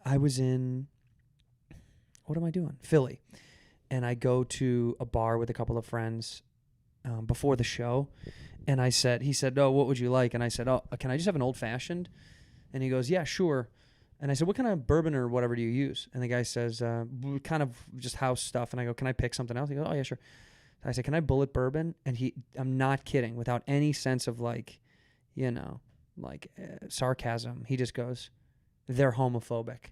I was in, what am I doing? Philly. And I go to a bar with a couple of friends before the show. And he said, oh, what would you like? And I said, oh, can I just have an old fashioned? And he goes, yeah, sure. And I said, what kind of bourbon or whatever do you use? And the guy says, kind of just house stuff. And I go, can I pick something else? He goes, oh, yeah, sure. I said, can I bullet bourbon? And I'm not kidding, without any sense of sarcasm. He just goes, they're homophobic.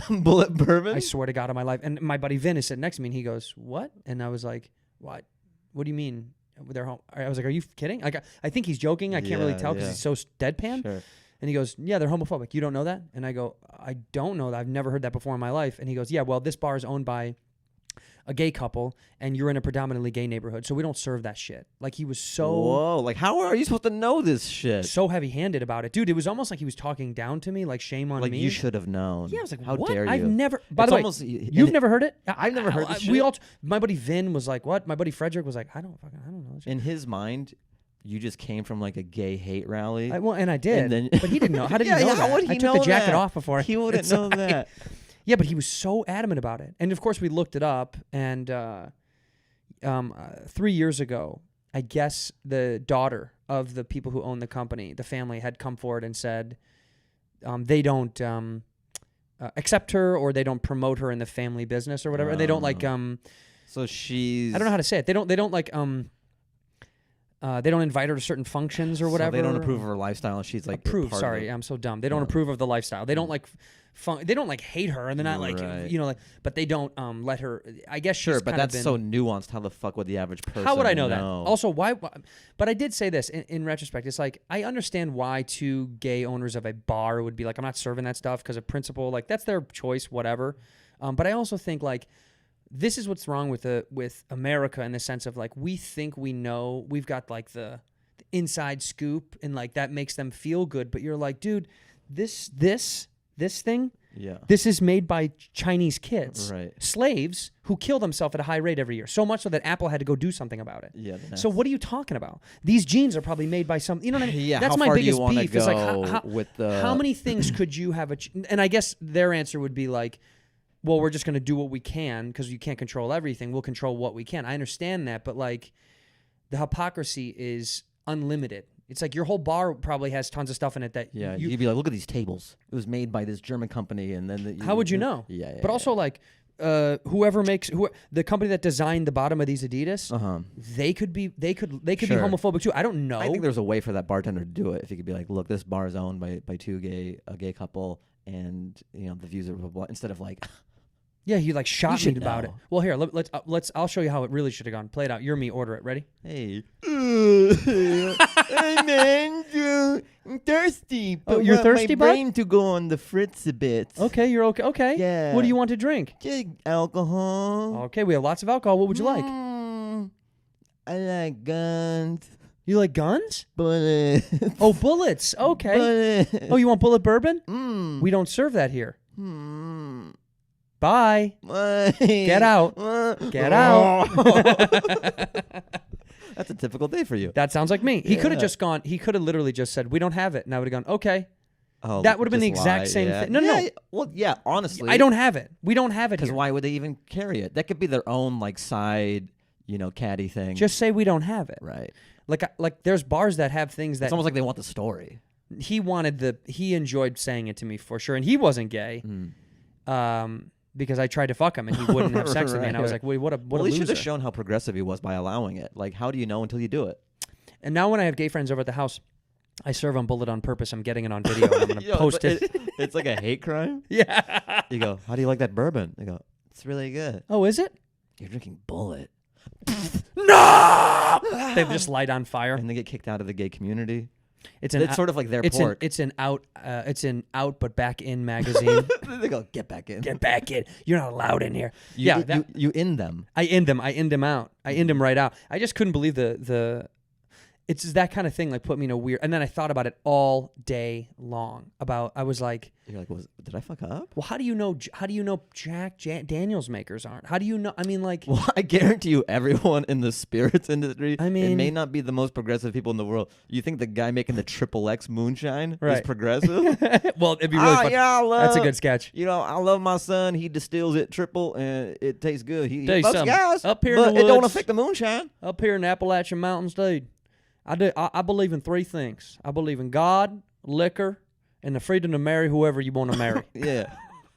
Bullet bourbon? I swear to God on my life. And my buddy Vin is sitting next to me, and he goes, what? And I was like, what? What do you mean? They're home? I was like, are you kidding? Like, I think he's joking. I can't really tell because he's so deadpan. Sure. And he goes, yeah, they're homophobic. You don't know that? And I go, I don't know that. I've never heard that before in my life. And he goes, yeah, well, this bar is owned by a gay couple, and you're in a predominantly gay neighborhood, so we don't serve that shit. Like, he was so... Whoa, like, how are you supposed to know this shit? So heavy-handed about it. Dude, it was almost like he was talking down to me, like, shame on me. Like, you should have known. Yeah, I was like, how what? dare you? I've never... By the way, you've never heard it? I've never heard this shit. My buddy Vin was like, what? My buddy Frederick was like, I don't know. In his mind... You just came from like a gay hate rally. And I did. But he didn't know. How did he know that? How would he I took know the jacket that? off before. He wouldn't know that. Yeah, but he was so adamant about it. And of course, we looked it up. And 3 years ago, I guess the daughter of the people who own the company, the family, had come forward and said they don't accept her, or they don't promote her in the family business or whatever. They don't like. So she's... I don't know how to say it. They don't like. They don't invite her to certain functions or whatever. So they don't approve of her lifestyle, and she's like Sorry, I'm so dumb. They don't approve of the lifestyle. They don't like. They don't like hate her, and they're not like but they don't let her. I guess sure, but that's so nuanced. How the fuck would the average person? How would I know that? Also, why? But I did say this in retrospect. It's like, I understand why two gay owners of a bar would be like, I'm not serving that stuff because of principle. Like, that's their choice, whatever. But I also think, like, this is what's wrong with America, in the sense of, like, we think we know, we've got like the inside scoop, and like that makes them feel good. But you're like, dude, this thing, this is made by Chinese kids, slaves who kill themselves at a high rate every year. So much so that Apple had to go do something about it. Yeah. So what are you talking about? These jeans are probably made by some. You know what I mean? Yeah. That's how my far biggest do you beef. Go is like, with the... how many things could you have? And I guess their answer would be like, well, we're just going to do what we can because you can't control everything. We'll control what we can. I understand that, but like, the hypocrisy is unlimited. It's like your whole bar probably has tons of stuff in it that you'd be like, look at these tables. It was made by this German company, and then how would you know? Yeah. But also, like, whoever makes the company that designed the bottom of these Adidas, they could be be homophobic too. I don't know. I think there's a way for that bartender to do it. If he could be like, look, this bar is owned by a gay couple, and the views are blah, blah, instead of like. Yeah, he like shot me about it. Well, here, let's. I'll show you how it really should have gone. Play it out. You're me. Order it. Ready? Hey. Hey, man, I'm thirsty. Oh, you're thirsty, bud? My brain to go on the fritz a bit. Okay, you're okay. Okay. Yeah. What do you want to drink? Just alcohol. Okay, we have lots of alcohol. What would you like? I like guns. You like guns? Bullets. Oh, bullets. Okay. Bullets. Oh, you want bullet bourbon? We don't serve that here. Bye. Get out. Get out. That's a typical day for you. That sounds like me. He could have just gone. He could have literally just said, "We don't have it," and I would have gone, "Okay." Oh, that would have been the exact same thing. No. Well, yeah. Honestly, I don't have it. We don't have it here. Because why would they even carry it? That could be their own like side, caddy thing. Just say we don't have it. Right. Like there's bars that have things that. It's almost like they want the story. He enjoyed saying it to me for sure, and he wasn't gay. Because I tried to fuck him and he wouldn't have sex with me, and I was like, "Wait, what a loser!" He should have shown how progressive he was by allowing it. Like, how do you know until you do it? And now when I have gay friends over at the house, I serve on bullet on purpose. I'm getting it on video, and I'm going to post it. It's like a hate crime. Yeah. You go, "How do you like that bourbon?" They go, "It's really good." Oh, is it? You're drinking bullet. No! They just light on fire, and they get kicked out of the gay community. It's sort of like their pork. It's an out but back in magazine. They go, "Get back in. Get back in. You're not allowed in here." You end them. I end them. I end them out. I end them right out. I just couldn't believe the it's that kind of thing, like put me in a weird. And then I thought about it all day long. I was like, You're like, did I fuck up? well, how do you know? How do you know Jack Daniels makers aren't? How do you know? I mean, like, Well, I guarantee you, everyone in the spirits industry, I mean, it may not be the most progressive people in the world. You think the guy making the XXX moonshine is Right. progressive? well, it'd be really fun. Yeah, That's a good sketch. You know, I love my son. He distills it triple, and it tastes good. He Tell you fucks something. guys, Up here in but the it don't woods- affect the moonshine. Up here in the Appalachian Mountains, dude, I believe in 3 things. I believe in God, liquor, and the freedom to marry whoever you want to marry. Yeah.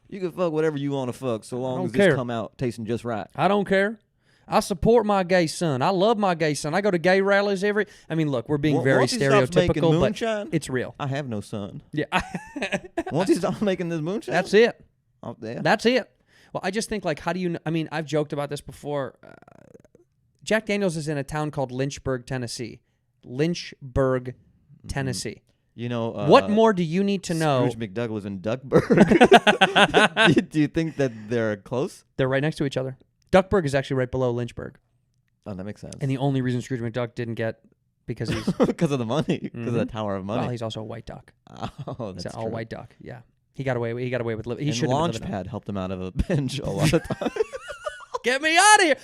You can fuck whatever you want to fuck, so long don't as care. this come out tasting just right. I don't care. I support my gay son. I love my gay son. I go to gay rallies I mean, look, we're being very Once he stops making stereotypical, but moonshine, it's real. I have no son. Yeah. Once he stops making this moonshine, That's it. oh, yeah. That's it. Well, I just think, like, how do you, I mean, I've joked about this before. Jack Daniels is in a town called Lynchburg, Tennessee. Lynchburg, Tennessee. You know, What more do you need to know? Scrooge McDuck lives in Duckburg. do you think that they're close? They're right next to each other. Duckburg is actually right below Lynchburg. Oh, that makes sense. And the only reason Scrooge McDuck didn't get, because he's, Because of the money, because of the Mhm. Tower of well, Money. he's also a white duck. Oh, He's that's an all true. white duck. Yeah. He got away with living. He And should have been living. Launchpad helped him out of a binge a lot of times. Get me out of here.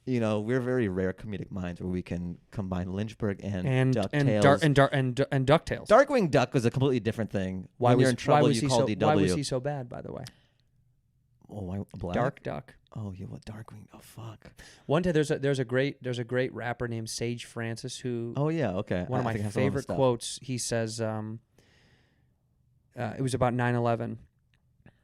You know, we're very rare comedic minds where we can combine Lynchburg and DuckTales. DuckTales. And DuckTales. Darkwing Duck was a completely different thing. Why when was, you're in trouble, why was you he call so, DW. Why was he so bad, by the way? Oh, why black? Dark Duck. Oh, yeah, what Darkwing? Oh, fuck. One day there's a great rapper named Sage Francis who Oh, yeah, okay. one of I my think I have some of his favorite stuff. quotes. He says, it was about 9/11.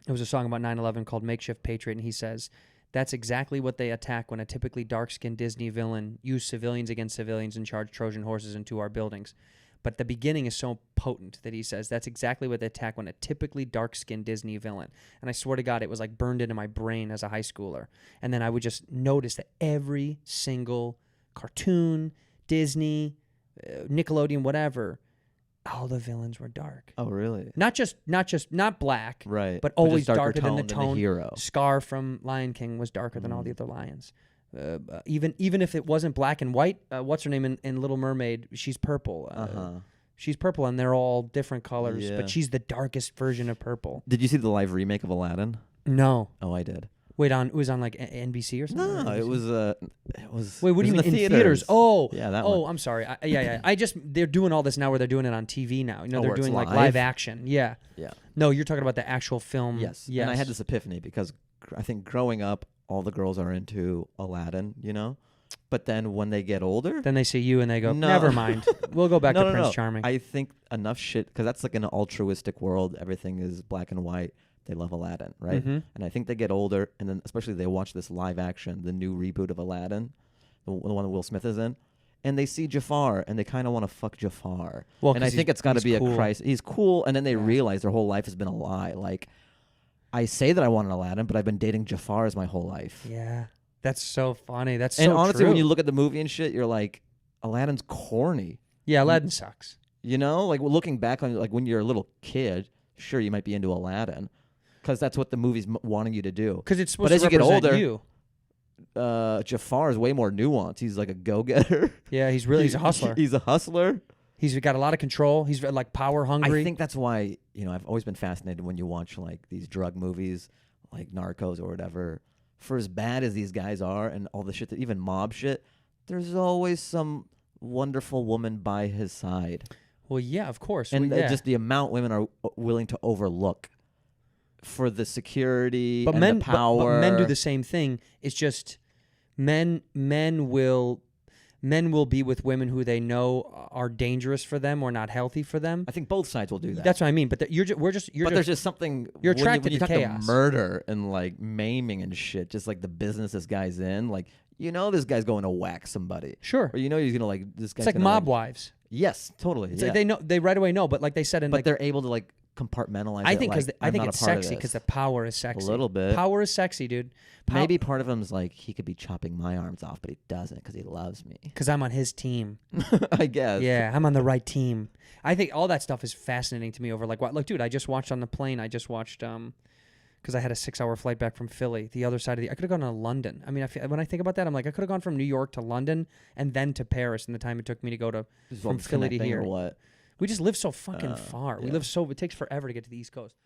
It was a song about 9/11 called "Makeshift Patriot," and he says, "That's exactly what they attack when a typically dark-skinned Disney villain used civilians against civilians and charged Trojan horses into our buildings." But the beginning is so potent that he says that's exactly what they attack when a typically dark-skinned Disney villain. And I swear to God, it was like burned into my brain as a high schooler. And then I would just notice that every single cartoon, Disney, Nickelodeon, whatever, all the villains were dark. Oh, really? Not black, Right. but just always darker darker than the tone. hero. Scar from Lion King was darker than all the other lions. Even if it wasn't black and white, what's her name in Little Mermaid? She's purple. She's purple, and they're all different colors, Yeah. but she's the darkest version of purple. Did you see the live remake of Aladdin? No, Oh, I did. wait, it was on like NBC or something. No, or it NBC? was. Wait, what it do you was mean in theaters? Oh, yeah, that oh, one. I'm sorry. Yeah. They're doing all this now where they're doing it on TV now. You know, Oh, they're where it's doing like live? live action. Yeah. Yeah. No, you're talking about the actual film. Yes. Yes. And I had this epiphany because I think growing up, all the girls are into Aladdin, you know? But then when they get older, Then they see you and they go, No. never mind. We'll go back No, to no, Prince no. Charming. I think enough shit, because that's like an altruistic world. Everything is black and white. They love Aladdin, right? Mhm. And I think they get older, and then especially they watch this live action, the new reboot of Aladdin, the one that Will Smith is in, and they see Jafar, and they kind of want to fuck Jafar. Well, And I 'cause think it's got to he's be cool. a crisis. He's cool, and then they Yeah. realize their whole life has been a lie. Like, I say that I want an Aladdin, but I've been dating Jafars my whole life. Yeah. That's so funny. That's And so honestly, true. when you look at the movie and shit, you're like, Aladdin's corny. Yeah, Aladdin sucks. You know, like looking back on like when you're a little kid, sure you might be into Aladdin, because that's what the movie's wanting you to do. Because it's supposed But as to you get represent older- you. Jafar is way more nuanced. He's like a go-getter. Yeah, he's a hustler. He's a hustler. He's got a lot of control. He's like power hungry. I think that's why, you know, I've always been fascinated when you watch like these drug movies, like Narcos or whatever. For as bad as these guys are and all the shit, that even mob shit, there's always some wonderful woman by his side. Well, yeah, of course. And yeah. just the amount women are willing to overlook for the security but and men, the power. But men do the same thing. It's just men will be with women who they know are dangerous for them or not healthy for them. I think both sides will do that. That's what I mean. But you're there's just something you're when attracted you to talk chaos. to murder and like maiming and shit, just like the business this guy's in, like you know this guy's going to whack somebody. sure. Or you know he's gonna like this guy's It's like gonna, mob wives. Yes, totally. It's yeah. like they right away know. But like they said in but like they're able to like compartmentalize. I think because I think it's sexy because the power is a sexy. little bit. Power is sexy, dude. Maybe part of him's like he could be chopping my arms off, but he doesn't because he loves me. because I'm on his team. I guess. Yeah, I'm on the right team. I think all that stuff is fascinating to me. Over like what? Look, dude, I just watched on the plane. I just watched because I had a 6-hour flight back from Philly, the other side of the. I could have gone to London. I mean, when I think about that, I'm like, I could have gone from New York to London and then to Paris in the time it took me to go to Just from Philly to connecting here. or what? We just live so fucking far. We yeah. live so. It takes forever to get to the East Coast.